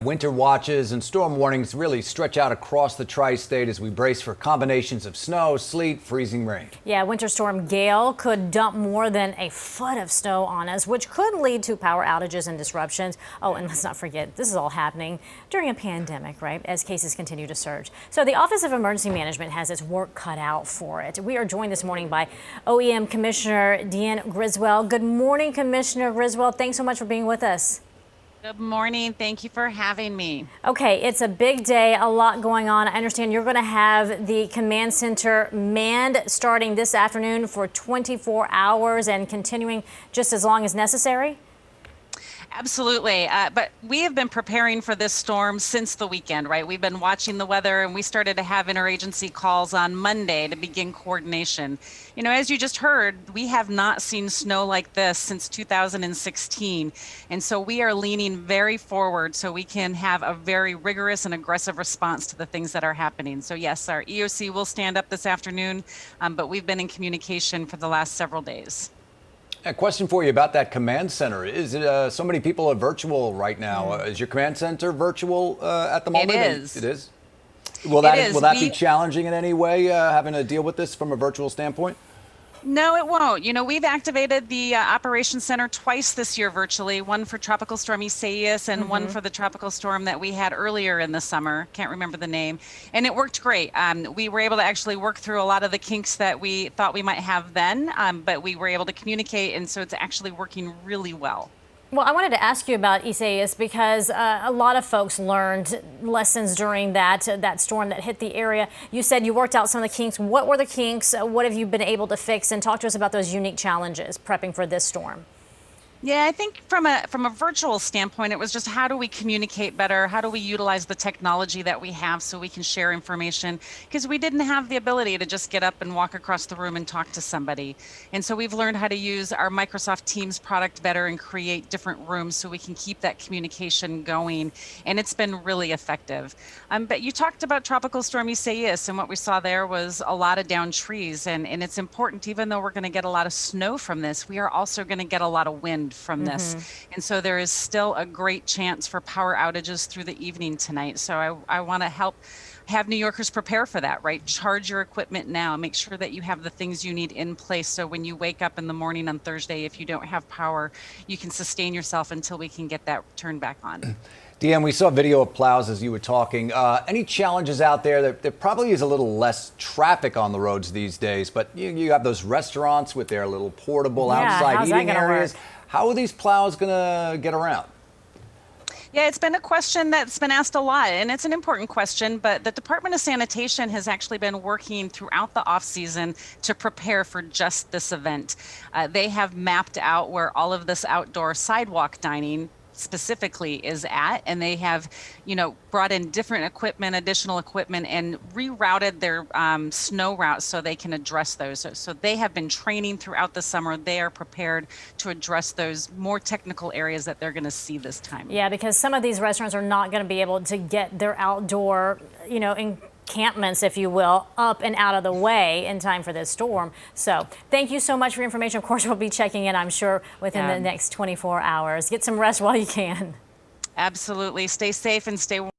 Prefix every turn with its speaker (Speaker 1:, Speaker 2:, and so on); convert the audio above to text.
Speaker 1: winter watches and storm warnings really stretch out across the tri-state as we brace for combinations of snow, sleet, freezing rain.
Speaker 2: Yeah, Winter Storm Gale could dump more than a foot of snow on us, which could lead to power outages and disruptions. Oh, and let's not forget, this is all happening during a pandemic, right, as cases continue to surge. So the Office of Emergency Management has its work cut out for it. We are joined this morning by OEM Commissioner Deanne Criswell. Good morning, Commissioner Criswell. Thanks so much for being with us.
Speaker 3: Good morning. Thank you for having me.
Speaker 2: Okay, it's a big day, a lot going on. I understand you're going to have the command center manned starting this afternoon for 24 hours and continuing just as long as necessary.
Speaker 3: Absolutely. But we have been preparing for this storm since the weekend, right? We've been watching the weather, and we started to have interagency calls on Monday to begin coordination. You know, as you just heard, we have not seen snow like this since 2016. And so we are leaning very forward so we can have a very rigorous and aggressive response to the things that are happening. So yes, our EOC will stand up this afternoon, but we've been in communication for the last several days.
Speaker 1: A question for you about that command center. Is it so many people are virtual right now? Is your command center virtual at the moment?
Speaker 3: It is.
Speaker 1: It is. Will that be challenging in any way, having to deal with this from a virtual standpoint?
Speaker 3: No, it won't. You know, we've activated the Operations Center twice this year virtually, one for Tropical Storm Isaias and one for the tropical storm that we had earlier in the summer. Can't remember the name. And it worked great. We were able to actually work through a lot of the kinks that we thought we might have then, but we were able to communicate, and so it's actually working really well.
Speaker 2: Well, I wanted to ask you about Isaias because a lot of folks learned lessons during that storm that hit the area. You said you worked out some of the kinks. What were the kinks? What have you been able to fix? And talk to us about those unique challenges prepping for this storm.
Speaker 3: Yeah, I think from a virtual standpoint, it was just how do we communicate better? How do we utilize the technology that we have so we can share information? Because we didn't have the ability to just get up and walk across the room and talk to somebody. And so we've learned how to use our Microsoft Teams product better and create different rooms so we can keep that communication going. And it's been really effective. But you talked about Tropical Storm Isaias, and what we saw there was a lot of downed trees. And it's important, even though we're going to get a lot of snow from this, we are also going to get a lot of wind from this. And so there is still a great chance for power outages through the evening tonight. So I want to help have New Yorkers prepare for that, right? Charge your equipment now. Make sure that you have the things you need in place. So when you wake up in the morning on Thursday, if you don't have power, you can sustain yourself until we can get that turned back on.
Speaker 1: Deanne, we saw a video of plows as you were talking. Any challenges out there? There probably is a little less traffic on the roads these days, but you have those restaurants with their little portable outside eating areas. How are these plows going to get around?
Speaker 3: Yeah, it's been a question that's been asked a lot, and it's an important question, but the Department of Sanitation has actually been working throughout the off-season to prepare for just this event. They have mapped out where all of this outdoor sidewalk dining specifically is at, and they have, you know, brought in different equipment, additional equipment, and rerouted their snow routes so they can address those. So they have been training throughout the summer. They are prepared to address those more technical areas that they're going to see this time.
Speaker 2: Yeah, because some of these restaurants are not going to be able to get their outdoor, you know, encampments, if you will, up and out of the way in time for this storm. So thank you so much for your information. Of course, we'll be checking in, I'm sure, within the next 24 hours. Get some rest while you can.
Speaker 3: Absolutely. Stay safe and stay warm.